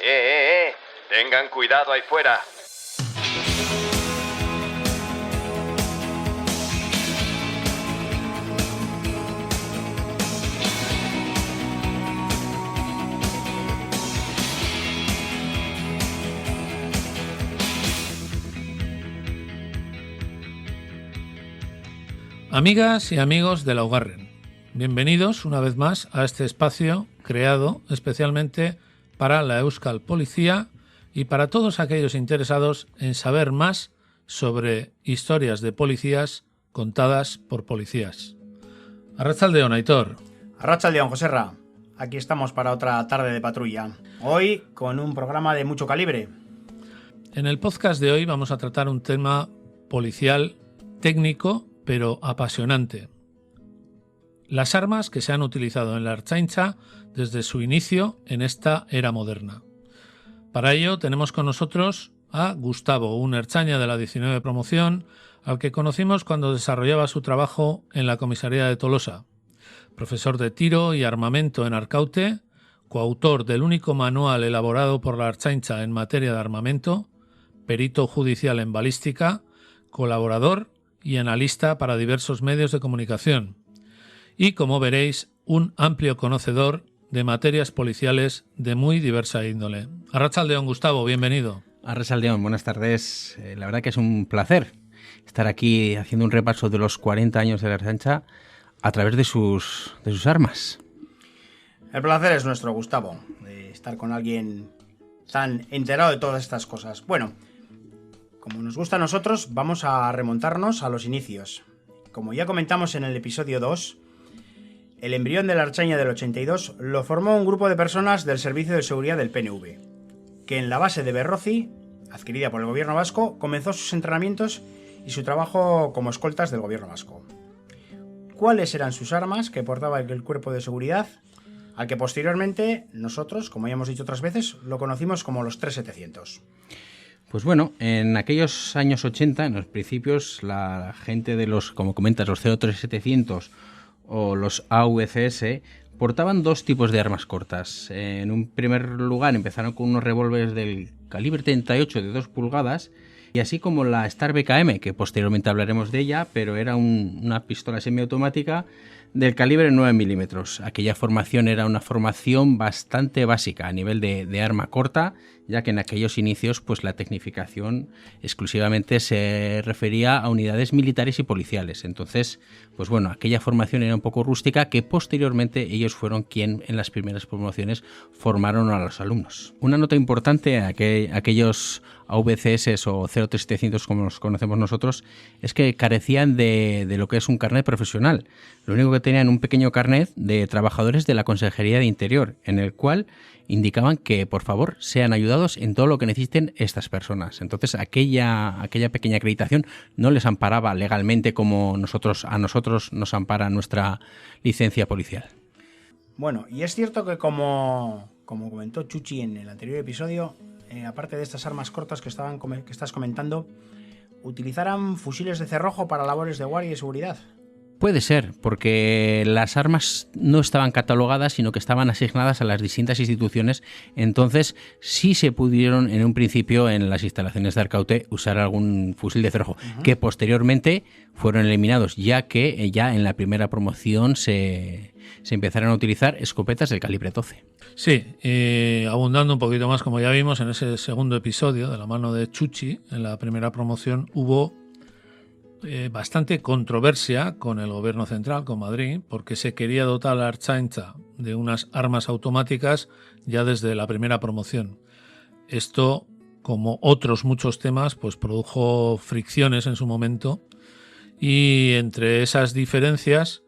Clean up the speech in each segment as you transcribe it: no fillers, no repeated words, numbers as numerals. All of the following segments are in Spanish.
Tengan cuidado ahí fuera. Amigas y amigos de Laugarren, bienvenidos una vez más a este espacio creado especialmente para la Euskal Policía y para todos aquellos interesados en saber más sobre historias de policías contadas por policías. Arratsaldeon, Aitor. Arratsaldeon, Joserra. Aquí estamos para otra tarde de patrulla. Hoy con un programa de mucho calibre. En el podcast de hoy vamos a tratar un tema policial técnico pero apasionante. Las armas que se han utilizado en la Ertzaintza desde su inicio en esta era moderna. Para ello tenemos con nosotros a Gustavo, un ertzaina de la 19 promoción, al que conocimos cuando desarrollaba su trabajo en la comisaría de Tolosa. Profesor de tiro y armamento en Arkaute, coautor del único manual elaborado por la Ertzaintza en materia de armamento, perito judicial en balística, colaborador y analista para diversos medios de comunicación. Y, como veréis, un amplio conocedor de materias policiales de muy diversa índole. Arratsaldeon, Gustavo, bienvenido. Arratsaldeon, buenas tardes. La verdad que es un placer estar aquí haciendo un repaso de los 40 años de la Ertzaintza a través de sus armas. El placer es nuestro, Gustavo, de estar con alguien tan enterado de todas estas cosas. Bueno, como nos gusta a nosotros, vamos a remontarnos a los inicios. Como ya comentamos en el episodio 2, el embrión de la Ertzaintza del 82 lo formó un grupo de personas del Servicio de Seguridad del PNV, que en la base de Berrozi, adquirida por el gobierno vasco, comenzó sus entrenamientos y su trabajo como escoltas del gobierno vasco. ¿Cuáles eran sus armas que portaba el cuerpo de seguridad? Al que posteriormente nosotros, como ya hemos dicho otras veces, lo conocimos como los 3700. Pues bueno, en aquellos años 80, en los principios, la gente de los, como comentas, los 03700 o los AVCS portaban dos tipos de armas cortas. En un primer lugar empezaron con unos revólveres del calibre 38 de 2 pulgadas y así como la Star BKM, que posteriormente hablaremos de ella, pero era una pistola semiautomática del calibre 9 milímetros. Aquella formación era una formación bastante básica a nivel de arma corta, ya que en aquellos inicios pues la tecnificación exclusivamente se refería a unidades militares y policiales. Entonces, pues bueno, aquella formación era un poco rústica, que posteriormente ellos fueron quien en las primeras promociones formaron a los alumnos. Una nota importante a aquellos AVCS o 03700 como los conocemos nosotros es que carecían de lo que es un carnet profesional. Lo único que tenían un pequeño carnet de trabajadores de la Consejería de Interior, en el cual indicaban que por favor sean ayudados en todo lo que necesiten estas personas. Entonces aquella pequeña acreditación no les amparaba legalmente como a nosotros nos ampara nuestra licencia policial. Bueno, y es cierto que como comentó Chuchi en el anterior episodio, aparte de estas armas cortas que estás comentando, utilizaran fusiles de cerrojo para labores de guardia y seguridad. Puede ser, porque las armas no estaban catalogadas, sino que estaban asignadas a las distintas instituciones. Entonces, sí se pudieron en un principio en las instalaciones de Arkaute usar algún fusil de cerrojo, que posteriormente fueron eliminados, ya que ya en la primera promoción se empezaron a utilizar escopetas del calibre 12. Sí, abundando un poquito más, como ya vimos en ese segundo episodio, de la mano de Chuchi, en la primera promoción hubo bastante controversia con el gobierno central, con Madrid, porque se quería dotar a la Ertzaintza de unas armas automáticas ya desde la primera promoción. Esto, como otros muchos temas, pues produjo fricciones en su momento, y entre esas diferencias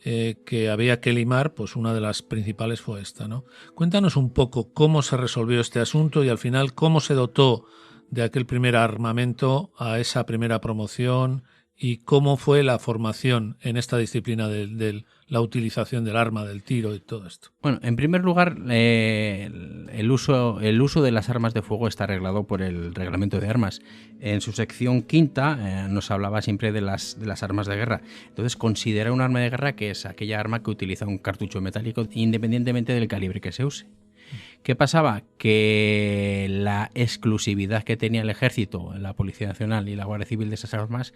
que había que limar, pues una de las principales fue esta, ¿no? Cuéntanos un poco cómo se resolvió este asunto y al final cómo se dotó de aquel primer armamento a esa primera promoción y cómo fue la formación en esta disciplina de la utilización del arma, del tiro y todo esto. Bueno, en primer lugar, el uso de las armas de fuego está regulado por el Reglamento de Armas. En su sección quinta nos hablaba siempre de las armas de guerra. Entonces, considera un arma de guerra que es aquella arma que utiliza un cartucho metálico independientemente del calibre que se use. ¿Qué pasaba? Que la exclusividad que tenía el Ejército, la Policía Nacional y la Guardia Civil de esas armas,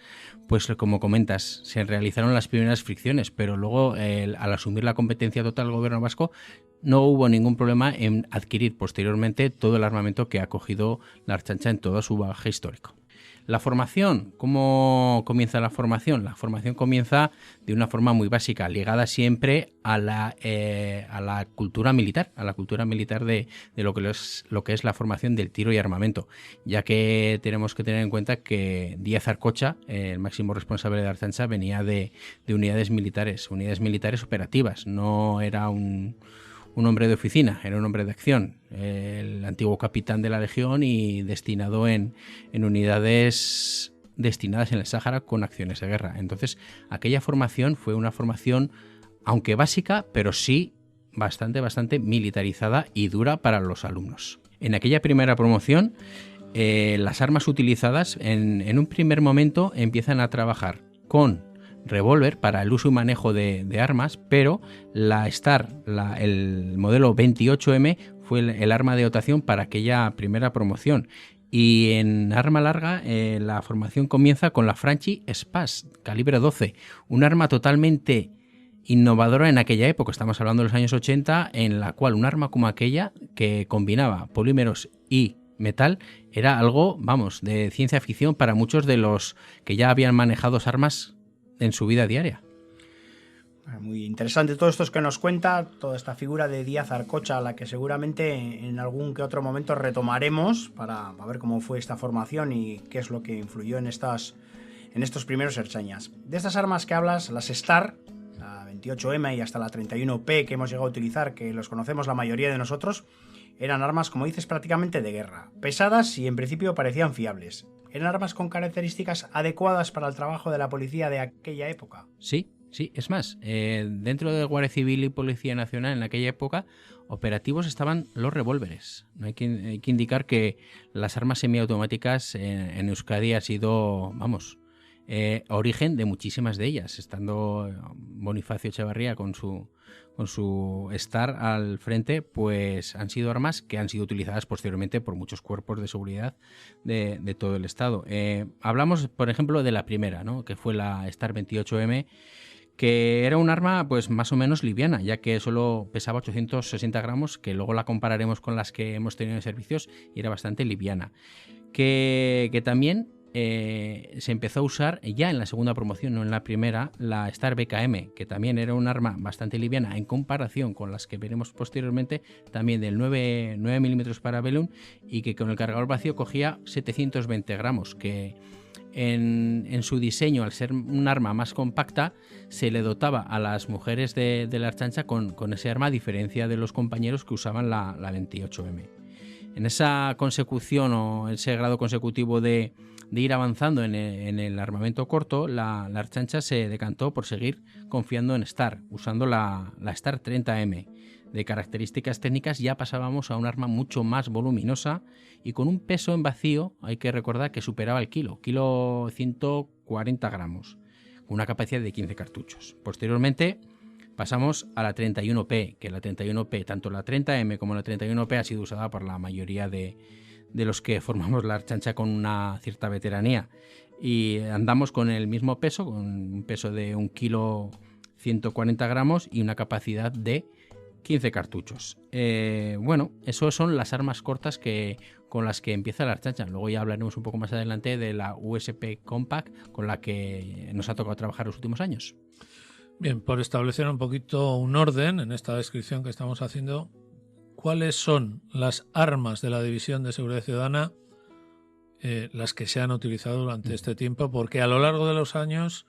pues como comentas, se realizaron las primeras fricciones, pero luego al asumir la competencia total del gobierno vasco no hubo ningún problema en adquirir posteriormente todo el armamento que ha cogido la Ertzaintza en todo su bagaje histórico. La formación, ¿cómo comienza la formación? La formación comienza de una forma muy básica, ligada siempre a la cultura militar, de lo que es la formación del tiro y armamento, ya que tenemos que tener en cuenta que Díaz Arcocha, el máximo responsable de la Ertzaintza, venía de unidades militares operativas, no era un hombre de oficina, era un hombre de acción, el antiguo capitán de la Legión y destinado en unidades destinadas en el Sáhara con acciones de guerra. Entonces, aquella formación fue una formación, aunque básica, pero sí bastante militarizada y dura para los alumnos. En aquella primera promoción, las armas utilizadas en un primer momento empiezan a trabajar con revólver para el uso y manejo de armas, pero el modelo 28M fue el arma de dotación para aquella primera promoción. Y en arma larga la formación comienza con la Franchi Spas, calibre 12, un arma totalmente innovadora en aquella época, estamos hablando de los años 80, en la cual un arma como aquella, que combinaba polímeros y metal, era algo, de ciencia ficción para muchos de los que ya habían manejado armas en su vida diaria. Muy interesante todo esto que nos cuenta, toda esta figura de Díaz Arcocha, a la que seguramente en algún que otro momento retomaremos para ver cómo fue esta formación y qué es lo que influyó en estos primeros Ertzainas. De estas armas que hablas, las STAR, la 28M y hasta la 31P que hemos llegado a utilizar, que los conocemos la mayoría de nosotros, eran armas, como dices, prácticamente de guerra, pesadas y en principio parecían fiables. ¿Eran armas con características adecuadas para el trabajo de la policía de aquella época? Sí, es más, dentro de Guardia Civil y Policía Nacional en aquella época, operativos estaban los revólveres. Hay que indicar que las armas semiautomáticas en Euskadi ha sido, origen de muchísimas de ellas, estando Bonifacio Echevarría con su STAR al frente, pues han sido armas que han sido utilizadas posteriormente por muchos cuerpos de seguridad de todo el Estado. Hablamos, por ejemplo, de la primera, ¿no?, que fue la STAR 28M, que era un arma pues más o menos liviana, ya que solo pesaba 860 gramos, que luego la compararemos con las que hemos tenido en servicios, y era bastante liviana. Que también se empezó a usar ya en la segunda promoción, no en la primera, la STAR BKM, que también era un arma bastante liviana en comparación con las que veremos posteriormente, también del 9 mm Parabellum, y que con el cargador vacío cogía 720 gramos, que en su diseño, al ser un arma más compacta, se le dotaba a las mujeres de la Ertzaintza con ese arma, a diferencia de los compañeros que usaban la 28M. En esa consecución o ese grado consecutivo de ir avanzando en el armamento corto, la Ertzaintza se decantó por seguir confiando en STAR, usando la STAR 30M. De características técnicas ya pasábamos a un arma mucho más voluminosa y con un peso en vacío, hay que recordar que superaba el kilo 140 gramos, con una capacidad de 15 cartuchos. Posteriormente pasamos a la 31P, que la 31P, tanto la 30M como la 31P, ha sido usada por la mayoría de los que formamos la Ertzaintza con una cierta veteranía, y andamos con el mismo peso, con un peso de 140 gramos y una capacidad de 15 cartuchos. Eso son las armas cortas con las que empieza la Ertzaintza. Luego ya hablaremos un poco más adelante de la USP Compact, con la que nos ha tocado trabajar los últimos años. Bien, por establecer un poquito un orden en esta descripción que estamos haciendo, ¿cuáles son las armas de la División de Seguridad Ciudadana, las que se han utilizado durante este tiempo? Porque a lo largo de los años,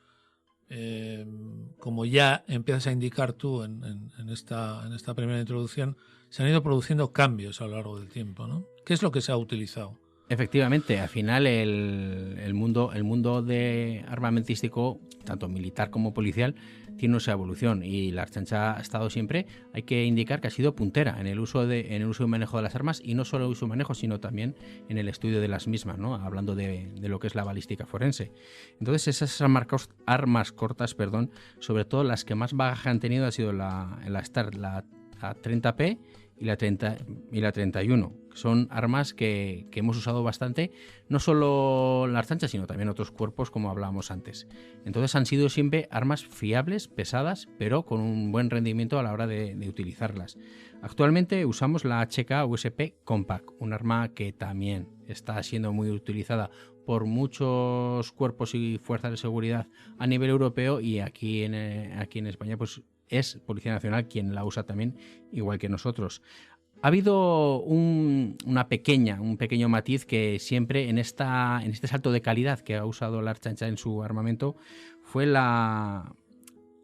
como ya empiezas a indicar tú en esta primera introducción, se han ido produciendo cambios a lo largo del tiempo, ¿no? ¿Qué es lo que se ha utilizado? Efectivamente, al final el mundo de armamentístico, tanto militar como policial, tiene esa evolución, y la Ertzaintza ha estado siempre, hay que indicar que ha sido puntera en el uso y manejo de las armas, y no solo el uso y manejo, sino también en el estudio de las mismas, ¿no?, hablando de lo que es la balística forense. Entonces esas armas cortas, sobre todo las que más bagaje han tenido, ha sido la STAR, la la 30P y la 31. Son armas que hemos usado bastante, no solo la Archancha, sino también otros cuerpos, como hablábamos antes. Entonces han sido siempre armas fiables, pesadas, pero con un buen rendimiento a la hora de utilizarlas. Actualmente usamos la HK USP Compact, un arma que también está siendo muy utilizada por muchos cuerpos y fuerzas de seguridad a nivel europeo, y aquí en España pues es Policía Nacional quien la usa también, igual que nosotros. Ha habido un pequeño matiz que siempre en este salto de calidad que ha usado la Archancha en su armamento fue la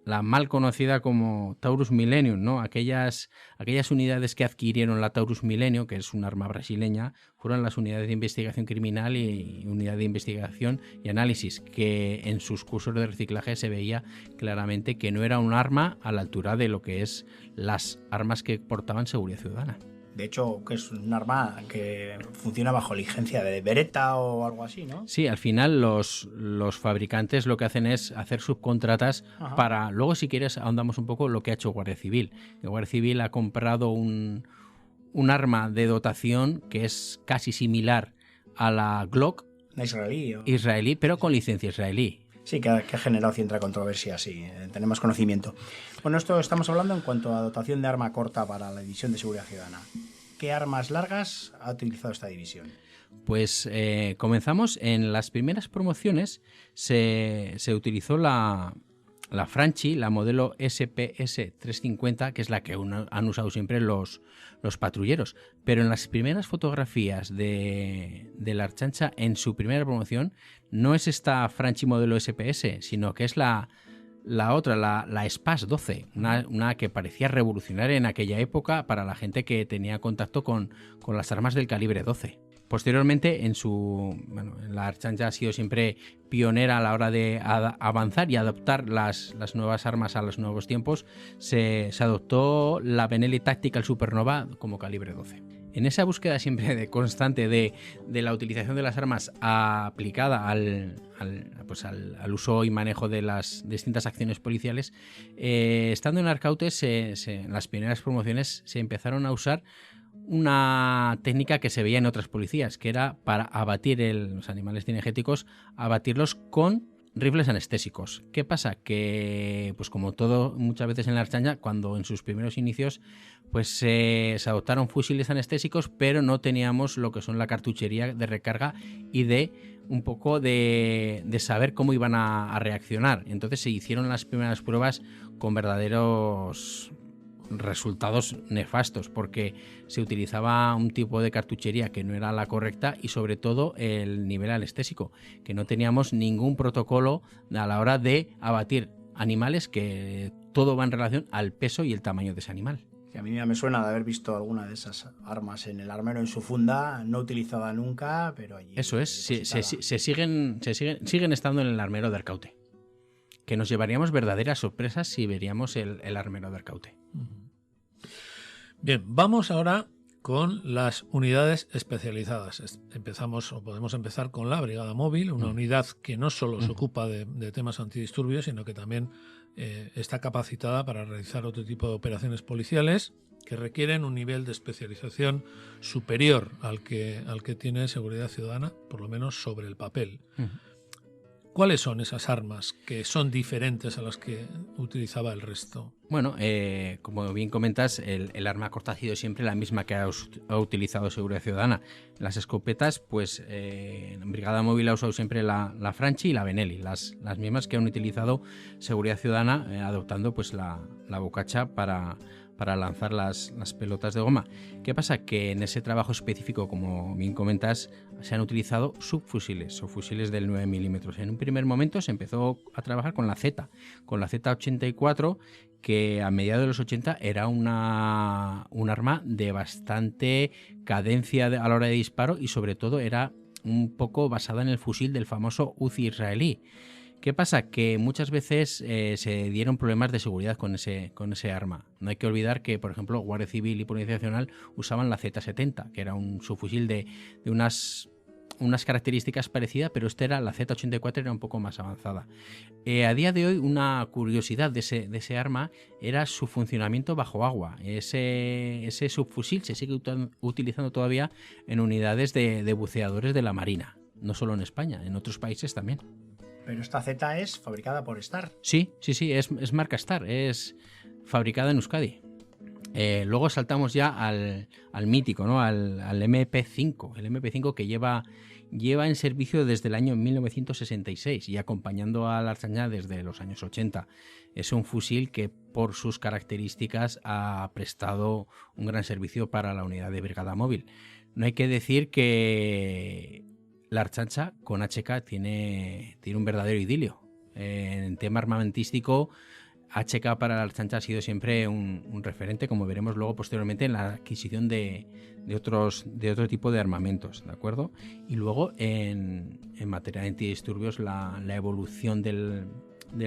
mal conocida como Taurus Millennium, ¿no? Aquellas unidades que adquirieron la Taurus Millennium, que es un arma brasileña, fueron las unidades de investigación criminal y unidad de investigación y análisis, que en sus cursos de reciclaje se veía claramente que no era un arma a la altura de lo que es las armas que portaban seguridad ciudadana. De hecho, que es un arma que funciona bajo licencia de Beretta o algo así, ¿no? Sí, al final los fabricantes lo que hacen es hacer subcontratas. Ajá. Para... Luego, si quieres, ahondamos un poco lo que ha hecho Guardia Civil. La Guardia Civil ha comprado un arma de dotación que es casi similar a la Glock israelí, pero con licencia israelí. Sí, que ha generado cierta controversia, sí, tenemos conocimiento. Bueno, esto estamos hablando en cuanto a dotación de arma corta para la División de Seguridad Ciudadana. ¿Qué armas largas ha utilizado esta división? Pues comenzamos en las primeras promociones, se utilizó la Franchi, la modelo SPS 350, que es la que han usado siempre los patrulleros. Pero en las primeras fotografías de la Archancha, en su primera promoción, no es esta Franchi modelo SPS, sino que es la otra, la SPAS 12, una que parecía revolucionaria en aquella época para la gente que tenía contacto con las armas del calibre 12. Posteriormente, la Archancha ha sido siempre pionera a la hora de avanzar y adaptar las nuevas armas a los nuevos tiempos. Se adoptó la Benelli Tactical Supernova como calibre 12. En esa búsqueda siempre constante de la utilización de las armas aplicada al uso y manejo de las distintas acciones policiales, estando en Arcautes, en las primeras promociones se empezaron a usar una técnica que se veía en otras policías, que era para abatir los animales cinegéticos, abatirlos con rifles anestésicos. ¿Qué pasa? Que, pues como todo, muchas veces en la Archancha, cuando en sus primeros inicios, pues se adoptaron fusiles anestésicos, pero no teníamos lo que son la cartuchería de recarga y de un poco de saber cómo iban a reaccionar. Entonces se hicieron las primeras pruebas con verdaderos resultados nefastos, porque se utilizaba un tipo de cartuchería que no era la correcta y sobre todo el nivel anestésico, que no teníamos ningún protocolo a la hora de abatir animales, que todo va en relación al peso y el tamaño de ese animal. Que a mí me suena de haber visto alguna de esas armas en el armero en su funda, no utilizada nunca, pero allí... Eso es, siguen estando en el armero de Arcaute, que nos llevaríamos verdaderas sorpresas si veríamos el armero de Arcaute. Bien, vamos ahora con las unidades especializadas. Podemos empezar con la Brigada Móvil, una unidad que no solo se ocupa de temas antidisturbios, sino que también está capacitada para realizar otro tipo de operaciones policiales que requieren un nivel de especialización superior al que tiene Seguridad Ciudadana, por lo menos sobre el papel. ¿Cuáles son esas armas que son diferentes a las que utilizaba el resto? Bueno, como bien comentas, el arma corta ha sido siempre la misma que ha utilizado Seguridad Ciudadana. Las escopetas, pues Brigada Móvil ha usado siempre la Franchi y la Benelli, las mismas que han utilizado Seguridad Ciudadana, adoptando pues la bocacha para lanzar las pelotas de goma. ¿Qué pasa? Que en ese trabajo específico, como bien comentas, se han utilizado subfusiles o fusiles del 9 milímetros. En un primer momento se empezó a trabajar con la Z84, que a mediados de los 80 era un arma de bastante cadencia a la hora de disparo y sobre todo era un poco basada en el fusil del famoso Uzi israelí. ¿Qué pasa? Que muchas veces se dieron problemas de seguridad con ese arma. No hay que olvidar que, por ejemplo, Guardia Civil y Policía Nacional usaban la Z70, que era un subfusil de unas unas características parecidas, pero la Z84 era un poco más avanzada. A día de hoy, una curiosidad de ese arma era su funcionamiento bajo agua. Ese subfusil se sigue utilizando todavía en unidades de buceadores de la Marina, no solo en España, en otros países también. Pero esta Z es fabricada por Star. Sí, es marca Star, es fabricada en Euskadi. Luego saltamos ya al mítico, ¿no? al MP5, el MP5 que lleva en servicio desde el año 1966 y acompañando al Archañá desde los años 80. Es un fusil que por sus características ha prestado un gran servicio para la unidad de brigada móvil. No hay que decir que la Archancha con HK tiene un verdadero idilio. En tema armamentístico, HK para la Archancha ha sido siempre un referente, como veremos luego posteriormente en la adquisición de otro tipo de armamentos, ¿de acuerdo? Y luego en materia de antidisturbios, la evolución de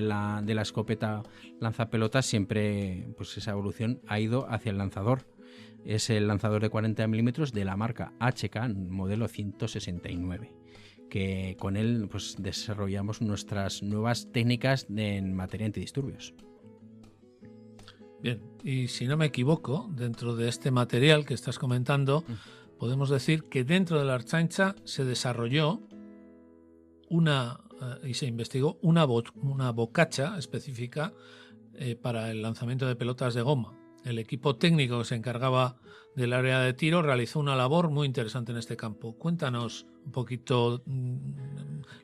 la escopeta lanzapelotas siempre, pues esa evolución ha ido hacia el lanzador. Es el lanzador de 40 milímetros de la marca HK modelo 169. Que con él pues desarrollamos nuestras nuevas técnicas en materia de antidisturbios. Bien, y si no me equivoco, dentro de este material que estás comentando, podemos decir que dentro de la Archancha se desarrolló y se investigó una bocacha específica para el lanzamiento de pelotas de goma. El equipo técnico que se encargaba del área de tiro realizó una labor muy interesante en este campo. Cuéntanos un poquito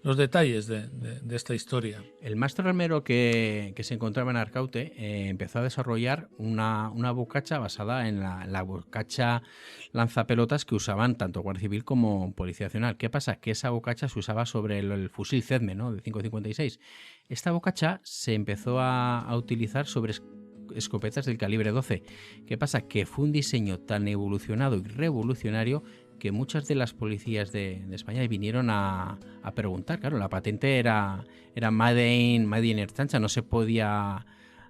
los detalles de esta historia. El maestro armero que se encontraba en Arcaute empezó a desarrollar una bocacha basada en la bocacha lanzapelotas que usaban tanto Guardia Civil como Policía Nacional. ¿Qué pasa? Que esa bocacha se usaba sobre el fusil CEDME, ¿no? De 5.56. Esta bocacha se empezó a utilizar sobre escopetas del calibre 12. ¿Qué pasa? Que fue un diseño tan evolucionado y revolucionario que muchas de las policías de España vinieron a preguntar. Claro, la patente era Made in Archancha, no se podía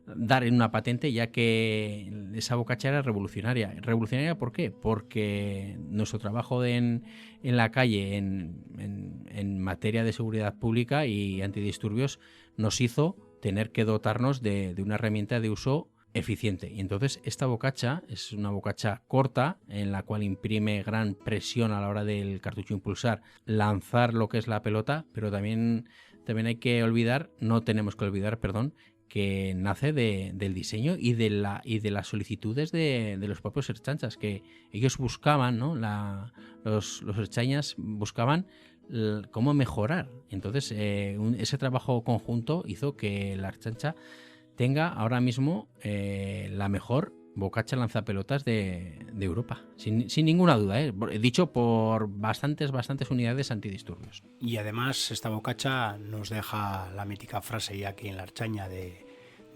dar en una patente ya que esa bocacha era revolucionaria. ¿Revolucionaria por qué? Porque nuestro trabajo en la calle en materia de seguridad pública y antidisturbios nos hizo tener que dotarnos de una herramienta de uso eficiente. Y entonces esta bocacha es una bocacha corta en la cual imprime gran presión a la hora del cartucho impulsar, lanzar lo que es la pelota, pero también hay que olvidar, que nace del diseño y de las solicitudes de los propios ertzaintzas, que ellos buscaban, ¿no? Los ertzainas buscaban cómo mejorar. Entonces ese trabajo conjunto hizo que la Archancha tenga ahora mismo la mejor bocacha lanzapelotas de Europa, sin ninguna duda, dicho por bastantes unidades antidisturbios. Y además esta bocacha nos deja la mítica frase ya aquí en la Archaña de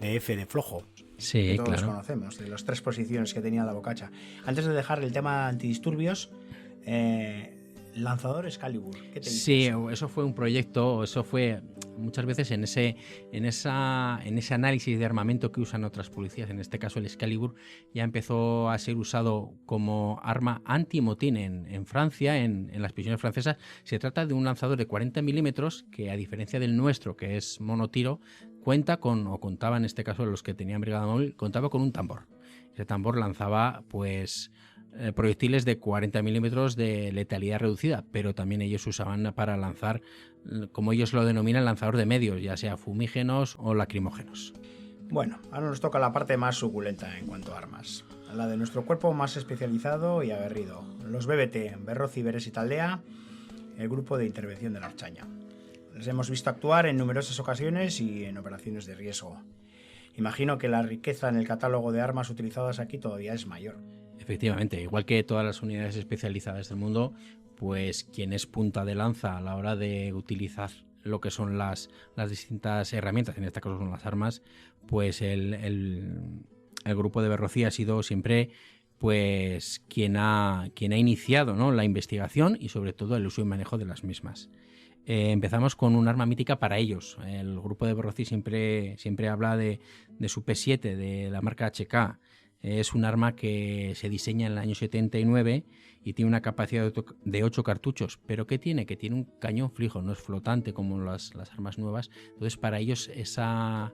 F de flojo. Sí, que todos claro. conocemos, de las 3 posiciones que tenía la bocacha. Antes de dejar el tema antidisturbios, lanzador Excalibur, ¿qué te dices? Sí, eso fue un proyecto, eso fue muchas veces en ese análisis de armamento que usan otras policías, en este caso el Excalibur, ya empezó a ser usado como arma antimotín en Francia, en las prisiones francesas. Se trata de un lanzador de 40 milímetros que, a diferencia del nuestro, que es monotiro, contaba en este caso los que tenían brigada móvil, contaba con un tambor. Ese tambor lanzaba pues proyectiles de 40 milímetros de letalidad reducida, pero también ellos usaban para lanzar, como ellos lo denominan, lanzador de medios, ya sea fumígenos o lacrimógenos. Bueno, ahora nos toca la parte más suculenta en cuanto a armas, la de nuestro cuerpo más especializado y aguerrido, los BBT, Berro Ciberes y Taldea, el grupo de intervención de la Archaña. Les hemos visto actuar en numerosas ocasiones y en operaciones de riesgo. Imagino que la riqueza en el catálogo de armas utilizadas aquí todavía es mayor. Efectivamente, igual que todas las unidades especializadas del mundo, pues quien es punta de lanza a la hora de utilizar lo que son las distintas herramientas, en este caso son las armas, pues el grupo de Berrocía ha sido siempre pues quien ha iniciado, ¿no?, la investigación y sobre todo el uso y manejo de las mismas. Empezamos con un arma mítica para ellos. El grupo de Berrocí siempre habla de su P7, de la marca HK. Es un arma que se diseña en el año 79 y tiene una capacidad de 8 cartuchos. ¿Pero qué tiene? Que tiene un cañón fijo, no es flotante como las armas nuevas. Entonces, para ellos esa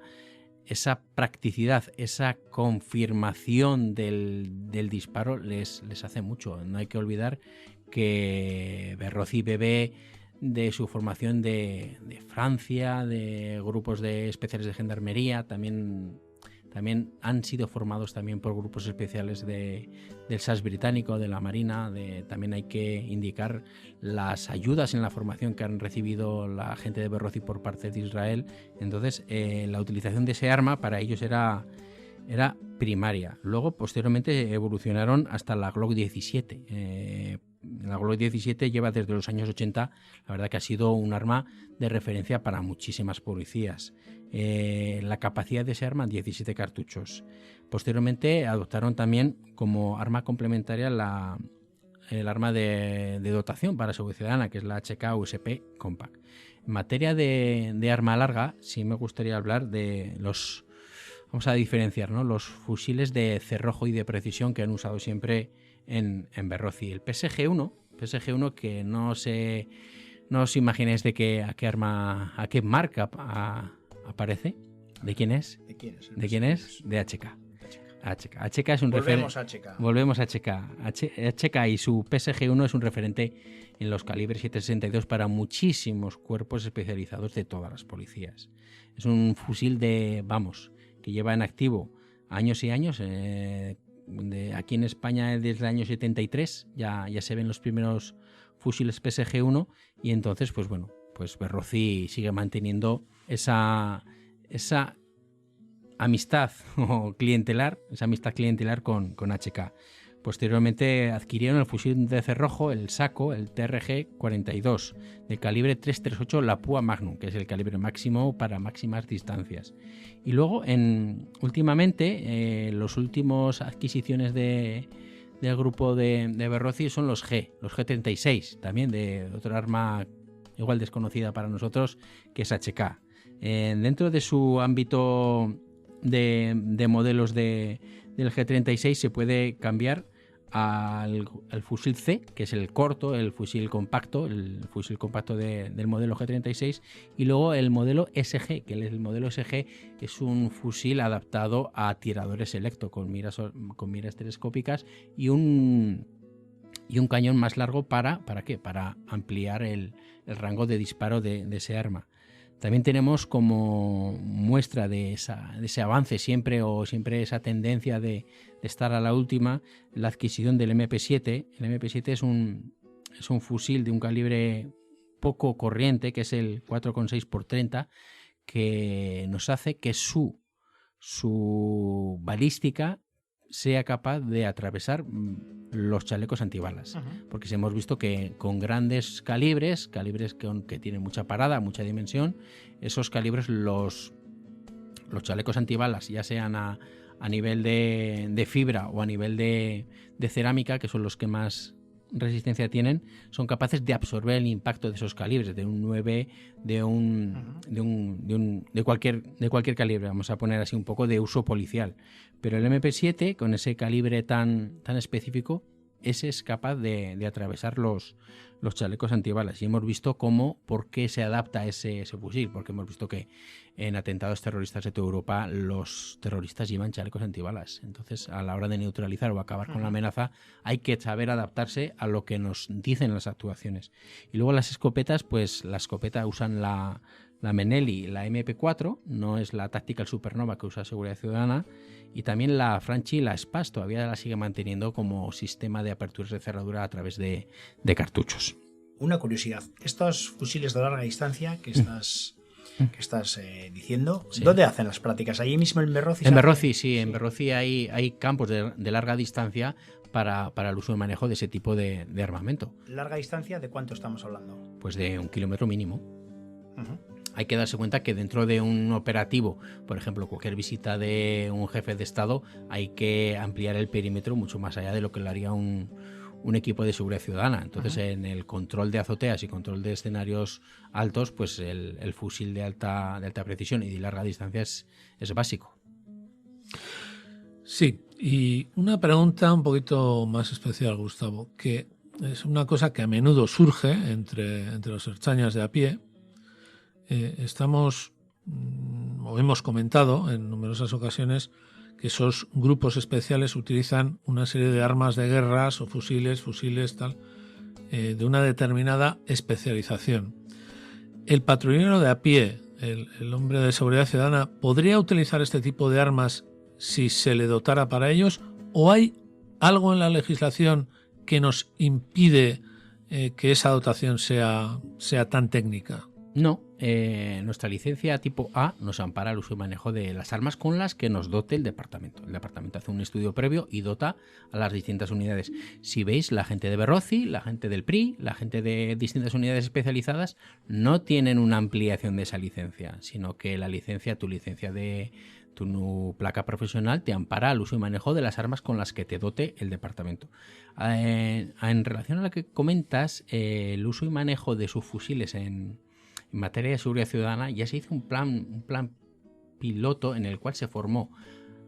practicidad, esa confirmación del disparo les hace mucho. No hay que olvidar que Berrozzi bebe de su formación de Francia, de grupos de especiales de gendarmería, también han sido formados también por grupos especiales del SAS británico, de la Marina. También hay que indicar las ayudas en la formación que han recibido la gente de Berrozzi por parte de Israel. Entonces, la utilización de ese arma para ellos era primaria. Luego, posteriormente, evolucionaron hasta la Glock 17. La Glock 17 lleva desde los años 80, la verdad que ha sido un arma de referencia para muchísimas policías. La capacidad de ese arma, 17 cartuchos. Posteriormente adoptaron también como arma complementaria el arma de dotación para seguridad ciudadana, que es la HK USP Compact. En materia de arma larga, sí me gustaría hablar de vamos a diferenciar, ¿no?, los fusiles de cerrojo y de precisión que han usado siempre en Berrozzi. El PSG-1 que no os imaginéis a qué marca aparece. ¿De quién es? ¿De quién es? ¿De quién es? De HK. HK es un referente. Volvemos a HK. HK y su PSG-1 es un referente en los calibres 7.62 para muchísimos cuerpos especializados de todas las policías. Es un fusil que lleva en activo años y años. Aquí en España desde el año 73 ya se ven los primeros fusiles PSG-1 y entonces pues Berrozzi sigue manteniendo esa amistad clientelar con HK. Posteriormente adquirieron el fusil de cerrojo, el Sako, el TRG-42, de calibre 338 La Púa Magnum, que es el calibre máximo para máximas distancias. Y luego, últimamente, los últimos adquisiciones del grupo de Berrozzi son los G36, también de otra arma igual desconocida para nosotros, que es HK. Dentro de su ámbito de modelos del G36 se puede cambiar al fusil C, que es el corto, el fusil compacto del modelo G36, y luego el modelo SG, que el modelo SG es un fusil adaptado a tiradores selecto con miras telescópicas y un cañón más largo ¿para qué? Para ampliar el rango de disparo de ese arma. También tenemos como muestra de ese avance siempre esa tendencia de estar a la última, la adquisición del MP7. El MP7 es un fusil de un calibre poco corriente, que es el 4,6x30, que nos hace que su balística sea capaz de atravesar los chalecos antibalas. Porque si hemos visto que con grandes calibres que tienen mucha parada, mucha dimensión, esos calibres, los chalecos antibalas, ya sean a nivel de fibra o a nivel de cerámica, que son los que más resistencia tienen, son capaces de absorber el impacto de esos calibres, de un 9, de cualquier calibre, vamos a poner así un poco de uso policial. Pero el MP7, con ese calibre tan específico, ese es capaz de atravesar los chalecos antibalas. Y hemos visto por qué se adapta ese fusil, porque hemos visto que en atentados terroristas de toda Europa los terroristas llevan chalecos antibalas. Entonces, a la hora de neutralizar o acabar con la amenaza, hay que saber adaptarse a lo que nos dicen las actuaciones. Y luego las escopetas, pues la escopeta usan la Menelli, la MP4, no es la Tactical Supernova que usa Seguridad Ciudadana, y también la Franchi y la SPAS todavía la sigue manteniendo como sistema de aperturas de cerradura a través de cartuchos. Una curiosidad, estos fusiles de larga distancia que estás diciendo, sí, ¿dónde hacen las prácticas? ¿Allí mismo en Berrozzi? En Berrozzi, sí, en Berrozzi hay campos de larga distancia para el uso y manejo de ese tipo de armamento. ¿Larga distancia de cuánto estamos hablando? Pues de 1 kilómetro mínimo. Hay que darse cuenta que dentro de un operativo, por ejemplo, cualquier visita de un jefe de Estado, hay que ampliar el perímetro mucho más allá de lo que lo haría un equipo de seguridad ciudadana. Entonces, en el control de azoteas y control de escenarios altos, pues el fusil de alta precisión y de larga distancia es básico. Sí, Y una pregunta un poquito más especial, Gustavo, que es una cosa que a menudo surge entre los ertzainas de a pie. Estamos, o hemos comentado en numerosas ocasiones, que esos grupos especiales utilizan una serie de armas de guerras o fusiles, tal, de una determinada especialización. El patrullero de a pie, el hombre de seguridad ciudadana, ¿podría utilizar este tipo de armas si se le dotara para ellos? ¿O hay algo en la legislación que nos impide que esa dotación sea tan técnica? No, nuestra licencia tipo A nos ampara el uso y manejo de las armas con las que nos dote el departamento. El departamento hace un estudio previo y dota a las distintas unidades. Si veis, la gente de Berrozi, la gente del PRI, la gente de distintas unidades especializadas no tienen una ampliación de esa licencia, sino que la licencia, tu licencia de tu placa profesional te ampara al uso y manejo de las armas con las que te dote el departamento. En relación a lo que comentas, el uso y manejo de sus fusiles en materia de seguridad ciudadana, ya se hizo un plan piloto en el cual se formó,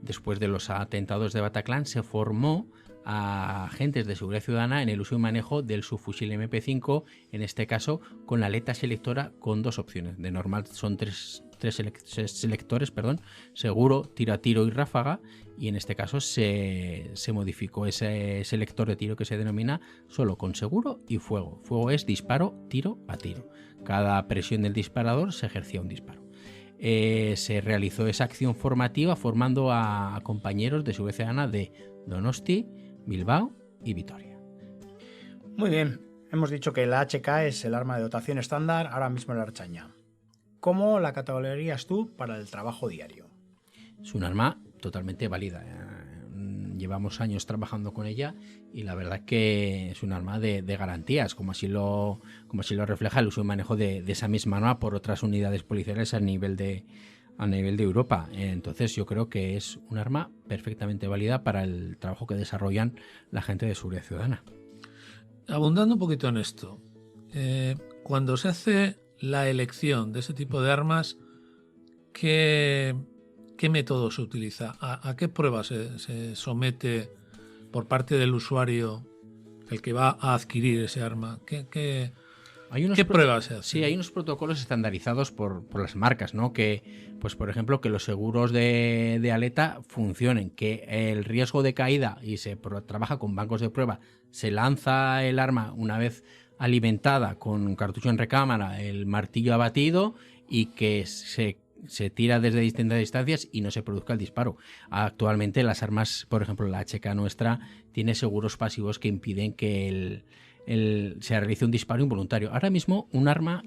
después de los atentados de Bataclan, se formó a agentes de seguridad ciudadana en el uso y manejo del subfusil MP5, en este caso con la aleta selectora con dos opciones. De normal son tres selectores, seguro, tiro a tiro y ráfaga, y en este caso se modificó ese selector de tiro que se denomina solo con seguro y fuego. Fuego es disparo, tiro a tiro. Cada presión del disparador se ejercía un disparo. Se realizó esa acción formativa formando a compañeros de seguridad ciudadana de Donosti, Bilbao y Vitoria. Muy bien, hemos dicho que la HK es el arma de dotación estándar ahora mismo en la Ertzaintza. ¿Cómo la categorizarías tú para el trabajo diario? Es un arma totalmente válida. Llevamos años trabajando con ella y la verdad que es un arma de garantías, como así lo refleja el uso y manejo de esa misma arma por otras unidades policiales a nivel de Europa. Entonces yo creo que es un arma perfectamente válida para el trabajo que desarrollan la gente de seguridad ciudadana. Abundando un poquito en esto, cuando se hace la elección de ese tipo de armas, ¿qué método se utiliza? ¿A qué pruebas se somete por parte del usuario, el que va a adquirir ese arma? ¿Qué pruebas se hacen? Sí, hay unos protocolos estandarizados por las marcas, ¿no? Que, pues por ejemplo, que los seguros de aleta funcionen, que el riesgo de caída, y se trabaja con bancos de prueba, se lanza el arma una vez alimentada con un cartucho en recámara, el martillo abatido, y que se tira desde distintas distancias y no se produzca el disparo. Actualmente las armas, por ejemplo la HK nuestra, tiene seguros pasivos que impiden que se realice un disparo involuntario. Ahora mismo un arma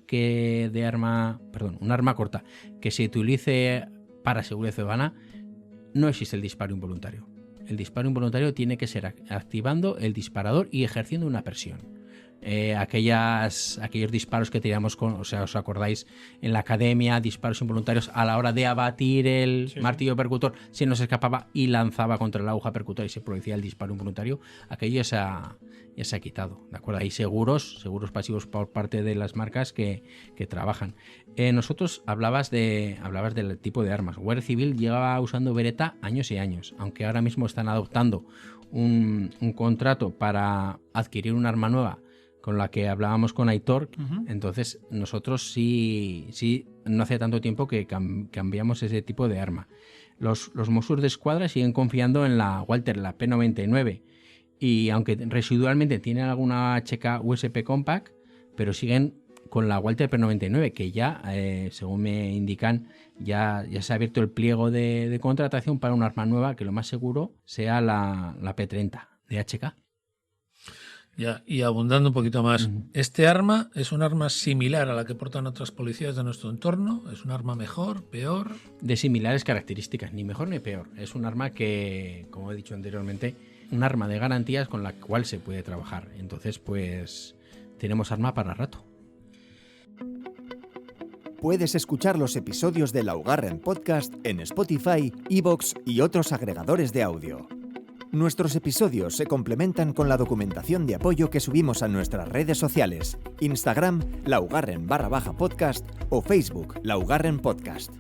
corta que se utilice para seguridad ciudadana, no existe el disparo involuntario. El disparo involuntario tiene que ser activando el disparador y ejerciendo una presión. Aquellos disparos que tiramos os acordáis en la academia, disparos involuntarios a la hora de abatir el martillo percutor, se nos escapaba y lanzaba contra la aguja percutora y se producía el disparo involuntario. Aquello ya se ha quitado, ¿de acuerdo? Hay seguros pasivos por parte de las marcas que trabajan. Nosotros hablabas del tipo de armas. Guardia Civil llevaba usando Beretta años y años, aunque ahora mismo están adoptando un contrato para adquirir un arma nueva con la que hablábamos con Aitor. Entonces nosotros sí no hace tanto tiempo que cambiamos ese tipo de arma. Los Mossos de Escuadra siguen confiando en la Walther, la P99, y aunque residualmente tienen alguna HK USP Compact, pero siguen con la Walther P99, que ya, según me indican, ya se ha abierto el pliego de contratación para un arma nueva, que lo más seguro sea la P30 de HK. Ya, y abundando un poquito más, ¿este arma es un arma similar a la que portan otras policías de nuestro entorno? ¿Es un arma mejor, peor? De similares características, ni mejor ni peor. Es un arma que, como he dicho anteriormente, un arma de garantías con la cual se puede trabajar. Entonces, pues, tenemos arma para rato. Puedes escuchar los episodios de Laugarren Podcast en Spotify, iVoox y otros agregadores de audio. Nuestros episodios se complementan con la documentación de apoyo que subimos a nuestras redes sociales, Instagram, Laugarren _podcast o Facebook, Laugarren Podcast.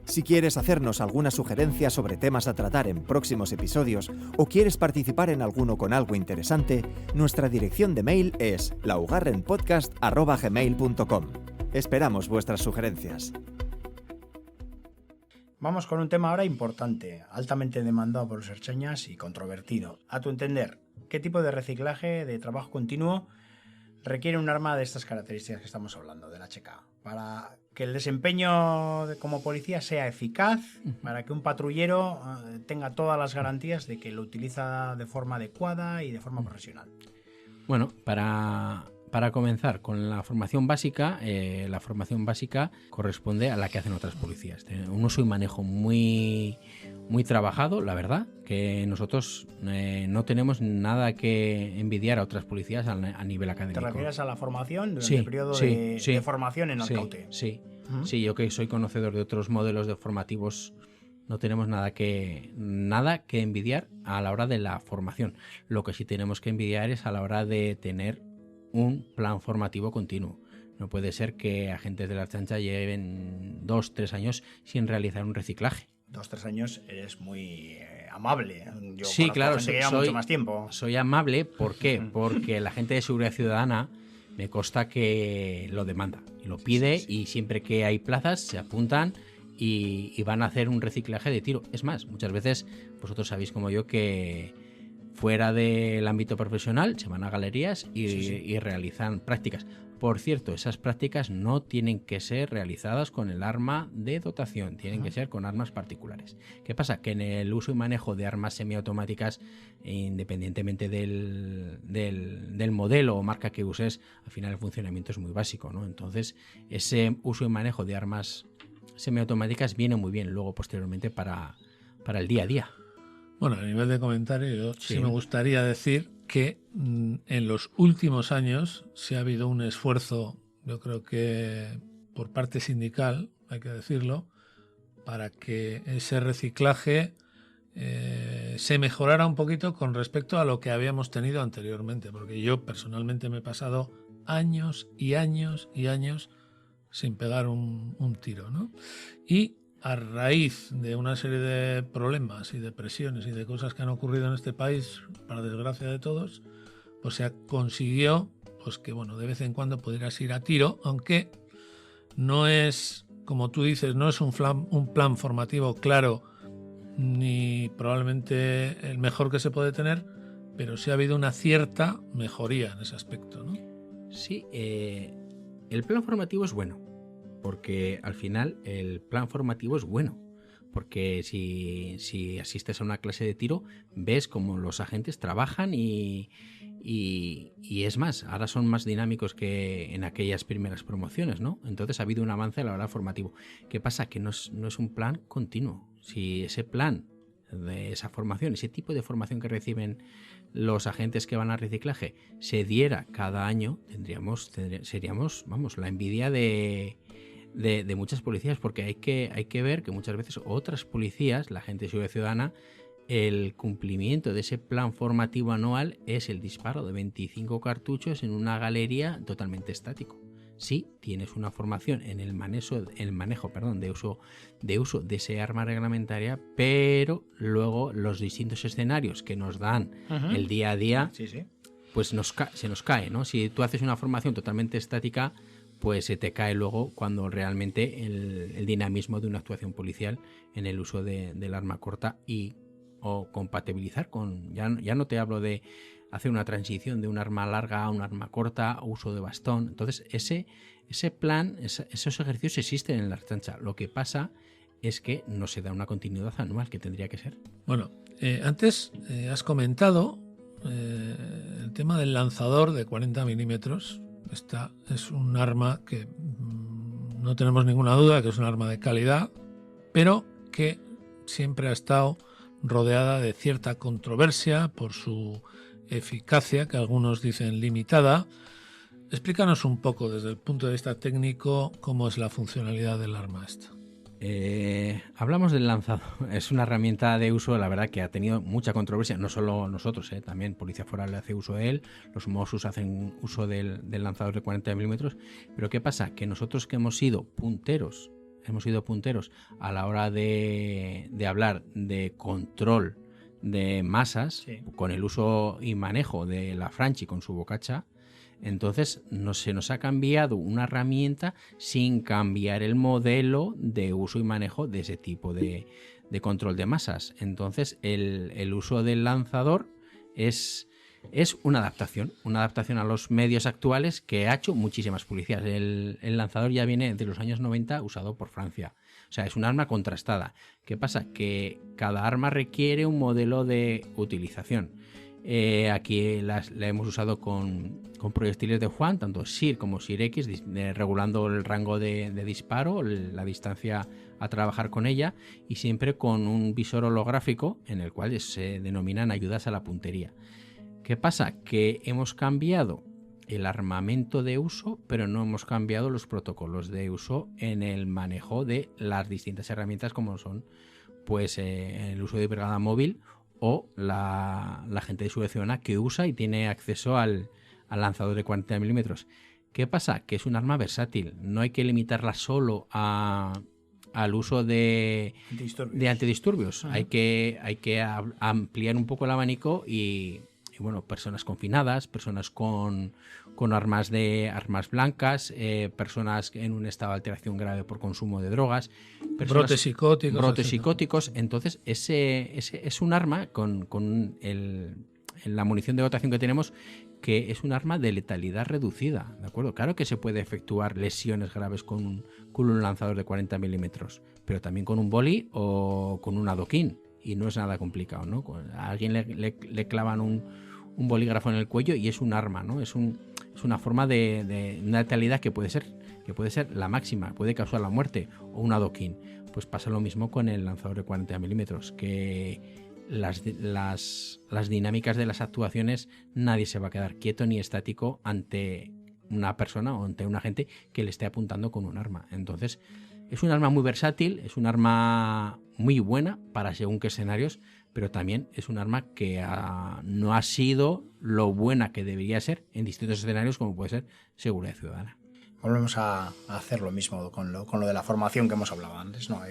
Si quieres hacernos alguna sugerencia sobre temas a tratar en próximos episodios o quieres participar en alguno con algo interesante, nuestra dirección de mail es laugarrenpodcast@gmail.com. Esperamos vuestras sugerencias. Vamos con un tema ahora importante, altamente demandado por los ertzaintzas y controvertido. A tu entender, ¿qué tipo de reciclaje de trabajo continuo requiere un arma de estas características que estamos hablando, del HK? Para que el desempeño como policía sea eficaz, para que un patrullero tenga todas las garantías de que lo utiliza de forma adecuada y de forma profesional. Bueno, para comenzar con la formación básica corresponde a la que hacen otras policías. Tiene un uso y manejo muy trabajado, la verdad, que nosotros no tenemos nada que envidiar a otras policías a nivel académico. ¿Te refieres a la formación durante el periodo de formación en Arcaute? Sí, yo que soy conocedor de otros modelos de formativos, no tenemos nada que envidiar a la hora de la formación. Lo que sí tenemos que envidiar es a la hora de tener un plan formativo continuo. No puede ser que agentes de la Ertzaintza lleven 2-3 años sin realizar un reciclaje. 2-3 años eres muy amable. Yo sí, claro, lleva mucho más tiempo. Soy amable, ¿por qué? Porque la gente de seguridad ciudadana me consta que lo demanda y lo pide, y siempre que hay plazas se apuntan y van a hacer un reciclaje de tiro. Es más, muchas veces vosotros sabéis como yo que fuera del ámbito profesional se van a galerías y realizan prácticas. Por cierto, esas prácticas no tienen que ser realizadas con el arma de dotación, tienen que ser con armas particulares. ¿Qué pasa? Que en el uso y manejo de armas semiautomáticas, independientemente del modelo o marca que uses, al final el funcionamiento es muy básico, ¿no? Entonces, ese uso y manejo de armas semiautomáticas viene muy bien luego posteriormente para el día a día. Bueno, a nivel de comentario, yo sí me gustaría decir que en los últimos años sí ha habido un esfuerzo, yo creo que por parte sindical, hay que decirlo, para que ese reciclaje se mejorara un poquito con respecto a lo que habíamos tenido anteriormente, porque yo personalmente me he pasado años y años y años sin pegar un tiro, ¿no? Y a raíz de una serie de problemas y de presiones y de cosas que han ocurrido en este país, para desgracia de todos, pues se consiguió pues que, bueno, de vez en cuando pudieras ir a tiro, aunque no es, como tú dices, no es un plan formativo claro, ni probablemente el mejor que se puede tener, pero sí ha habido una cierta mejoría en ese aspecto, ¿no? Sí, el plan formativo es bueno, porque al final el plan formativo es bueno, porque si asistes a una clase de tiro ves cómo los agentes trabajan y es más, ahora son más dinámicos que en aquellas primeras promociones, ¿no? Entonces ha habido un avance a la hora formativo. ¿Qué pasa? Que no es un plan continuo. Si ese plan de esa formación, ese tipo de formación que reciben los agentes que van al reciclaje, se diera cada año, seríamos, vamos, la envidia de muchas policías, porque hay que ver que muchas veces otras policías, la gente de seguridad ciudadana, el cumplimiento de ese plan formativo anual es el disparo de 25 cartuchos en una galería totalmente estático. Sí, tienes una formación en el manejo de uso de ese arma reglamentaria, pero luego los distintos escenarios que nos dan el día a día, pues se nos cae, ¿no? Si tú haces una formación totalmente estática, pues se te cae luego cuando realmente el dinamismo de una actuación policial en el uso del arma corta o compatibilizar con, ya no te hablo de hacer una transición de un arma larga a un arma corta, uso de bastón. Entonces ese plan, esos ejercicios existen en la Ertzaintza. Lo que pasa es que no se da una continuidad anual que tendría que ser. Bueno, antes has comentado el tema del lanzador de 40 milímetros. Esta es un arma que no tenemos ninguna duda que es un arma de calidad, pero que siempre ha estado rodeada de cierta controversia por su eficacia, que algunos dicen limitada. Explícanos un poco desde el punto de vista técnico cómo es la funcionalidad del arma esta. Hablamos del lanzador. Es una herramienta de uso, la verdad, que ha tenido mucha controversia. No solo nosotros, también Policía Foral hace uso de él, los Mossos hacen uso del lanzador de 40 milímetros. Pero ¿qué pasa? Que nosotros que hemos sido punteros punteros a la hora de hablar de control de masas, Sí. con el uso y manejo de la Franchi con su bocacha. Entonces se nos ha cambiado una herramienta sin cambiar el modelo de uso y manejo de ese tipo de control de masas. Entonces el uso del lanzador es una adaptación a los medios actuales que ha hecho muchísimas policías. El lanzador ya viene de los años 90 usado por Francia. O sea, es un arma contrastada. ¿Qué pasa? Que cada arma requiere un modelo de utilización. Aquí la hemos usado con proyectiles de Juan, tanto SIR como SIR-X, regulando el rango de disparo, la distancia a trabajar con ella, y siempre con un visor holográfico en el cual se denominan ayudas a la puntería. ¿Qué pasa? Que hemos cambiado el armamento de uso, pero no hemos cambiado los protocolos de uso en el manejo de las distintas herramientas, como son pues el uso de brigada móvil o la gente de subvencionada que usa y tiene acceso al lanzador de 40 milímetros. ¿Qué pasa? Que es un arma versátil. No hay que limitarla solo al uso de antidisturbios. Hay que ampliar un poco el abanico y bueno, personas confinadas, personas con armas blancas, personas en un estado de alteración grave por consumo de drogas, brotes psicóticos. Entonces, ese es un arma con la munición de dotación que tenemos, que es un arma de letalidad reducida, ¿de acuerdo? Claro que se puede efectuar lesiones graves con un lanzador de 40 milímetros, pero también con un boli o con un adoquín. Y no es nada complicado, ¿no? A alguien le clavan un bolígrafo en el cuello y es un arma, ¿no? Es una forma de una letalidad que puede ser la máxima, puede causar la muerte, o un adoquín. Pues pasa lo mismo con el lanzador de 40 milímetros, que las dinámicas de las actuaciones, nadie se va a quedar quieto ni estático ante una persona o ante un agente que le esté apuntando con un arma. Entonces, es un arma muy versátil, es un arma muy buena para según qué escenarios, pero también es un arma que no ha sido lo buena que debería ser en distintos escenarios, como puede ser seguridad ciudadana. Volvemos a hacer lo mismo con lo de la formación que hemos hablado antes, ¿no?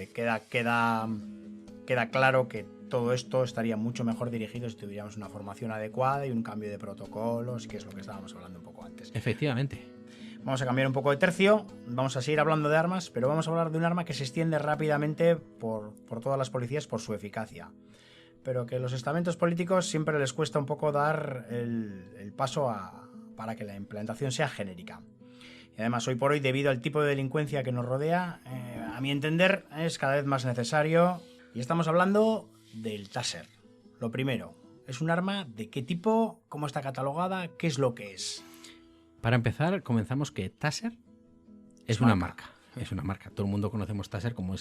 Queda claro que todo esto estaría mucho mejor dirigido si tuviéramos una formación adecuada y un cambio de protocolos, que es lo que estábamos hablando un poco antes. Efectivamente. Vamos a cambiar un poco de tercio, vamos a seguir hablando de armas, pero vamos a hablar de un arma que se extiende rápidamente por todas las policías por su eficacia, pero que a los estamentos políticos siempre les cuesta un poco dar el paso para que la implementación sea genérica. Y además, hoy por hoy, debido al tipo de delincuencia que nos rodea, a mi entender, es cada vez más necesario. Y estamos hablando del Taser. Lo primero, ¿es un arma de qué tipo? ¿Cómo está catalogada? ¿Qué es lo que es? Para empezar, comenzamos que Taser es una marca. Es una marca. Todo el mundo conocemos Taser como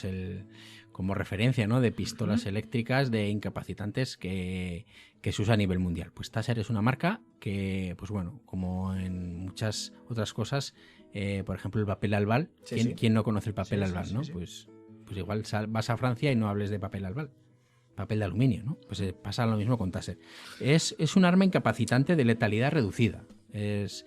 como referencia, ¿no? De pistolas eléctricas, de incapacitantes que se usa a nivel mundial. Pues Taser es una marca que, pues bueno, como en muchas otras cosas, por ejemplo, el papel albal. Sí, ¿Quién no conoce el papel albal, sí, no? sí. Pues igual vas a Francia y no hables de papel albal. Papel de aluminio, ¿no? Pues pasa lo mismo con Taser. Es un arma incapacitante de letalidad reducida. Es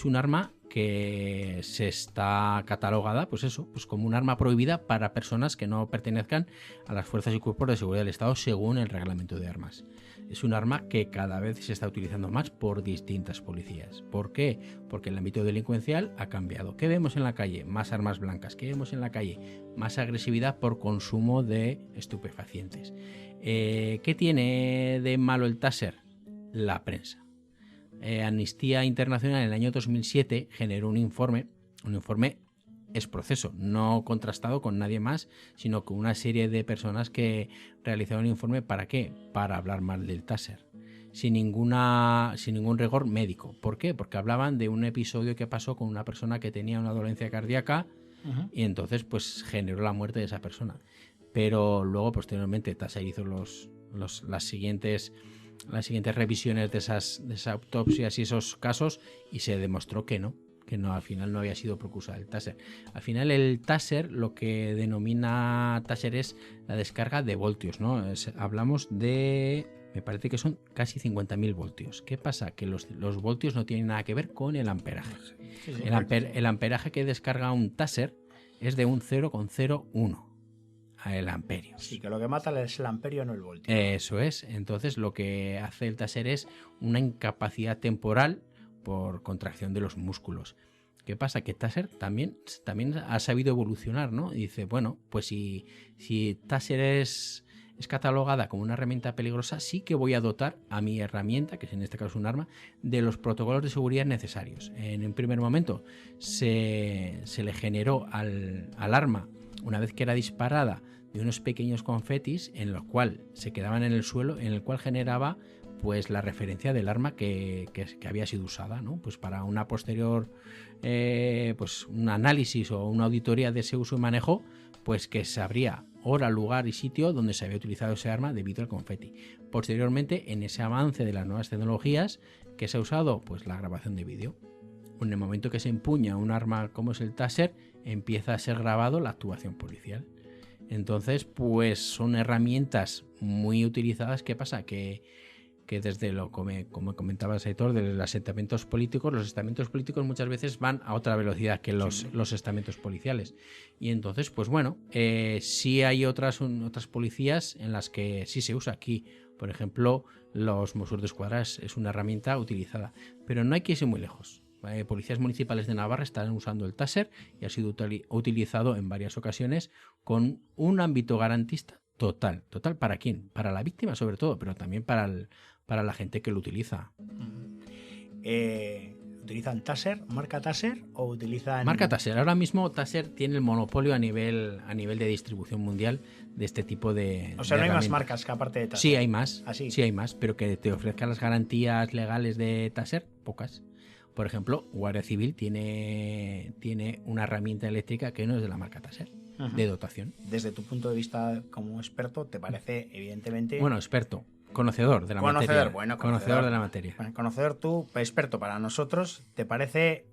un arma que se está catalogada, pues eso, pues como un arma prohibida para personas que no pertenezcan a las fuerzas y cuerpos de seguridad del Estado según el reglamento de armas. Es un arma que cada vez se está utilizando más por distintas policías. ¿Por qué? Porque el ámbito delincuencial ha cambiado. ¿Qué vemos en la calle? Más armas blancas. ¿Qué vemos en la calle? Más agresividad por consumo de estupefacientes. ¿Qué tiene de malo el Taser? La prensa. Amnistía Internacional en el año 2007 generó un informe es proceso, no contrastado con nadie más, sino con una serie de personas que realizaron un informe. ¿Para qué? Para hablar mal del Taser, sin ningún rigor médico. ¿Por qué? Porque hablaban de un episodio que pasó con una persona que tenía una dolencia cardíaca y entonces pues generó la muerte de esa persona. Pero luego posteriormente Taser hizo las siguientes revisiones de esas autopsias y esos casos y se demostró que no, al final no había sido precursor del Taser. Al final el Taser, lo que denomina Taser es la descarga de voltios, ¿no? Hablamos de, me parece que son casi 50.000 voltios. ¿Qué pasa? Que los voltios no tienen nada que ver con el amperaje. Sí, El amperaje que descarga un Taser es de un 0,01 el amperio. Sí, que lo que mata es el amperio, no el voltio. Eso es. Entonces lo que hace el taser es una incapacidad temporal por contracción de los músculos. ¿Qué pasa? Que taser también ha sabido evolucionar, ¿no? Y dice, bueno, pues si taser es catalogada como una herramienta peligrosa, sí que voy a dotar a mi herramienta, que es en este caso un arma, de los protocolos de seguridad necesarios. En un primer momento se le generó al arma, una vez que era disparada, de unos pequeños confetis en los cuales se quedaban en el suelo, en el cual generaba pues la referencia del arma que había sido usada, ¿no? Pues para una posterior pues un análisis o una auditoría de ese uso y manejo, pues que sabría hora, lugar y sitio donde se había utilizado ese arma debido al confeti. Posteriormente, en ese avance de las nuevas tecnologías, que se ha usado pues la grabación de vídeo. En el momento que se empuña un arma como es el taser, empieza a ser grabado la actuación policial. Entonces, pues son herramientas muy utilizadas. ¿Qué pasa? Que desde como comentabas, Aitor, de los estamentos políticos muchas veces van a otra velocidad que los estamentos policiales. Y entonces, pues bueno, sí hay otras policías en las que sí se usa. Aquí, por ejemplo, los Mossos d'Esquadra es una herramienta utilizada, pero no hay que irse muy lejos. Policías municipales de Navarra están usando el taser y ha sido utilizado en varias ocasiones con un ámbito garantista total. ¿Para quién? Para la víctima sobre todo, pero también para la gente que lo utiliza. ¿Utilizan taser, marca taser o utilizan...? Marca taser. Ahora mismo taser tiene el monopolio a nivel de distribución mundial de este tipo de... O sea, no hay más marcas que aparte de taser. Sí, hay más. ¿Ah, sí? Sí, hay más, pero que te ofrezcan las garantías legales de taser, pocas. Por ejemplo, Guardia Civil tiene una herramienta eléctrica que no es de la marca taser, de dotación. Desde tu punto de vista como experto, ¿te parece evidentemente...? Bueno, experto. Conocedor de la materia. Conocedor de la materia. Bueno, conocedor tú, experto para nosotros, ¿te parece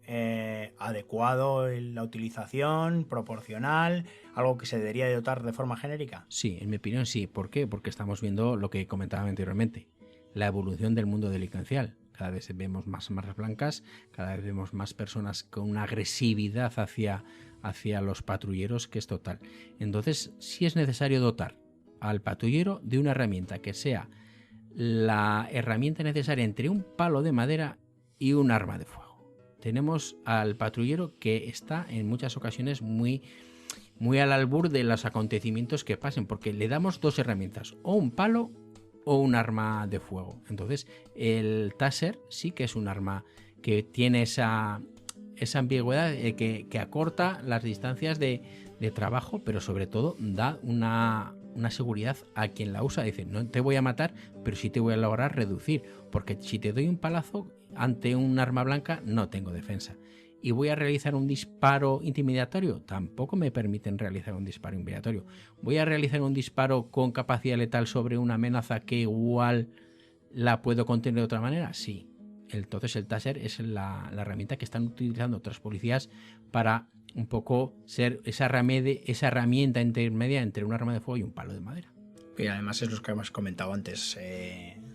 adecuado la utilización, proporcional, algo que se debería de dotar de forma genérica? Sí, en mi opinión sí. ¿Por qué? Porque estamos viendo lo que comentaba anteriormente, la evolución del mundo delincuencial. Cada vez vemos más marras blancas, cada vez vemos más personas con una agresividad hacia los patrulleros que es total. Entonces, sí es necesario dotar al patrullero de una herramienta que sea la herramienta necesaria entre un palo de madera y un arma de fuego. Tenemos al patrullero que está en muchas ocasiones muy al albur de los acontecimientos que pasen, porque le damos dos herramientas, o un palo o un arma de fuego. Entonces, el taser sí que es un arma que tiene esa ambigüedad que acorta las distancias de trabajo, pero sobre todo da una seguridad a quien la usa. Dice, no te voy a matar, pero sí te voy a lograr reducir, porque si te doy un palazo ante un arma blanca no tengo defensa. Y voy a realizar un disparo intimidatorio, tampoco me permiten realizar un disparo intimidatorio. Voy a realizar un disparo con capacidad letal sobre una amenaza que igual la puedo contener de otra manera, sí. Entonces el taser es la herramienta que están utilizando otras policías para un poco ser esa herramienta intermedia entre un arma de fuego y un palo de madera. Y además es lo que hemos comentado antes.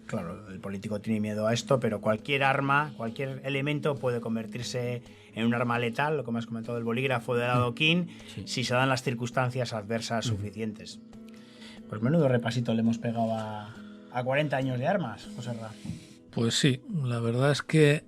Claro, el político tiene miedo a esto, pero cualquier arma, cualquier elemento puede convertirse en un arma letal, lo que me has comentado del bolígrafo del adoquín, sí, si se dan las circunstancias adversas suficientes. Pues menudo repasito le hemos pegado a 40 años de armas, José Ra. Pues sí, la verdad es que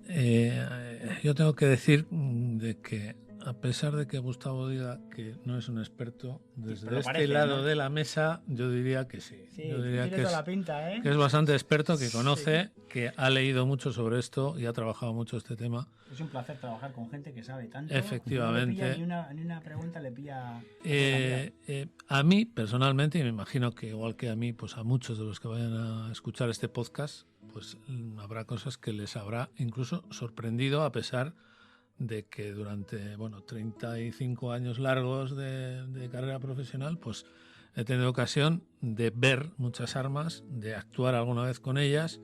yo tengo que decir de que a pesar de que Gustavo diga que no es un experto, desde este lado, ¿no?, de la mesa, yo diría que sí. Yo diría que la pinta, que es bastante experto, que conoce, sí, que ha leído mucho sobre esto y ha trabajado mucho este tema. Es un placer trabajar con gente que sabe tanto. Efectivamente. Ni una pregunta le pilla. A mí, personalmente, y me imagino que igual que a mí, pues a muchos de los que vayan a escuchar este podcast, pues habrá cosas que les habrá incluso sorprendido, a pesar de que durante 35 años largos de carrera profesional, pues he tenido ocasión de ver muchas armas, de actuar alguna vez con ellas,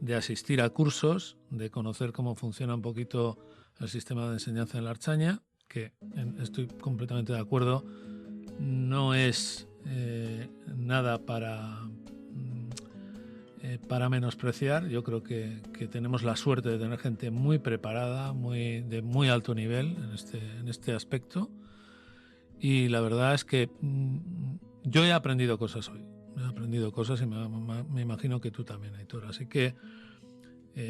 de asistir a cursos, de conocer cómo funciona un poquito el sistema de enseñanza en la Archaña, que estoy completamente de acuerdo, no es nada para menospreciar. Yo creo que tenemos la suerte de tener gente muy preparada, de muy alto nivel en este aspecto. y la verdad es que yo he aprendido cosas hoy. He aprendido cosas y me imagino que tú también, Aitor. Así que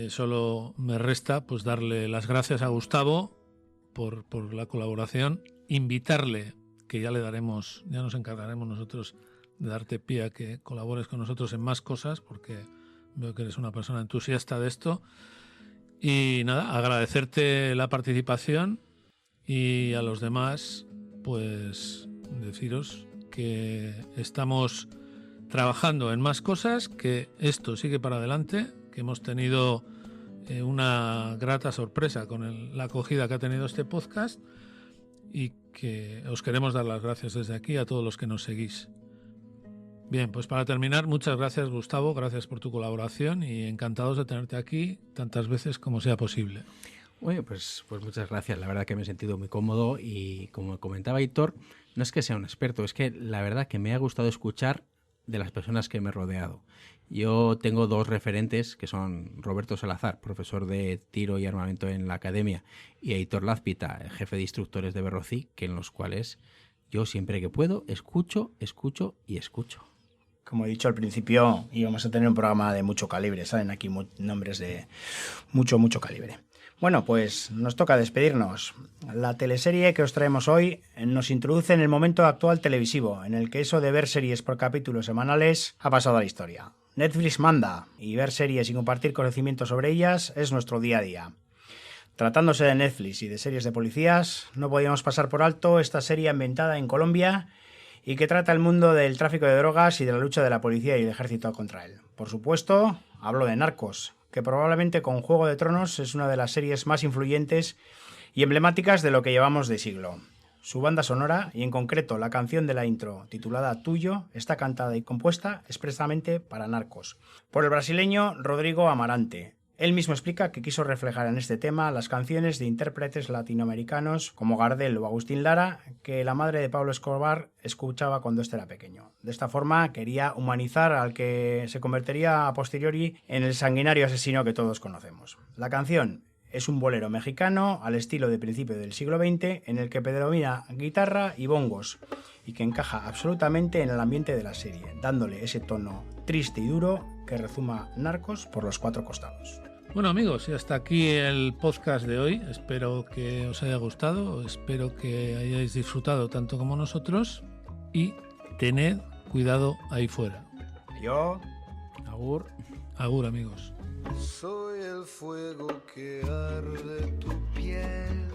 solo me resta pues darle las gracias a Gustavo por la colaboración, invitarle, que ya nos encargaremos nosotros de darte pie a que colabores con nosotros en más cosas, porque veo que eres una persona entusiasta de esto. Y nada, agradecerte la participación y a los demás, pues deciros que estamos trabajando en más cosas, que esto sigue para adelante, que hemos tenido una grata sorpresa con la acogida que ha tenido este podcast y que os queremos dar las gracias desde aquí a todos los que nos seguís. Bien, pues para terminar, muchas gracias, Gustavo, gracias por tu colaboración y encantados de tenerte aquí tantas veces como sea posible. Bueno, pues muchas gracias. La verdad que me he sentido muy cómodo y, como comentaba Aitor, no es que sea un experto, es que la verdad que me ha gustado escuchar de las personas que me he rodeado. Yo tengo dos referentes que son Roberto Salazar, profesor de tiro y armamento en la academia, y Aitor Lazpita, jefe de instructores de Berrocí, que en los cuales yo siempre que puedo escucho y escucho. Como he dicho al principio, íbamos a tener un programa de mucho calibre, salen aquí nombres de mucho calibre. Bueno, pues nos toca despedirnos. La teleserie que os traemos hoy nos introduce en el momento actual televisivo, en el que eso de ver series por capítulos semanales ha pasado a la historia. Netflix manda, y ver series y compartir conocimientos sobre ellas es nuestro día a día. Tratándose de Netflix y de series de policías, no podíamos pasar por alto esta serie ambientada en Colombia y que trata el mundo del tráfico de drogas y de la lucha de la policía y el ejército contra él. Por supuesto, hablo de Narcos, que probablemente con Juego de Tronos es una de las series más influyentes y emblemáticas de lo que llevamos de siglo. Su banda sonora, y en concreto la canción de la intro titulada Tuyo, está cantada y compuesta expresamente para Narcos, por el brasileño Rodrigo Amarante. Él mismo explica que quiso reflejar en este tema las canciones de intérpretes latinoamericanos como Gardel o Agustín Lara, que la madre de Pablo Escobar escuchaba cuando éste era pequeño. De esta forma quería humanizar al que se convertiría a posteriori en el sanguinario asesino que todos conocemos. La canción es un bolero mexicano al estilo de principio del siglo XX, en el que predomina guitarra y bongos, y que encaja absolutamente en el ambiente de la serie, dándole ese tono triste y duro que rezuma Narcos por los cuatro costados. Bueno, amigos, y hasta aquí el podcast de hoy. Espero que os haya gustado, espero que hayáis disfrutado tanto como nosotros y tened cuidado ahí fuera. Yo, Agur. Agur, amigos. Soy el fuego que arde tu piel,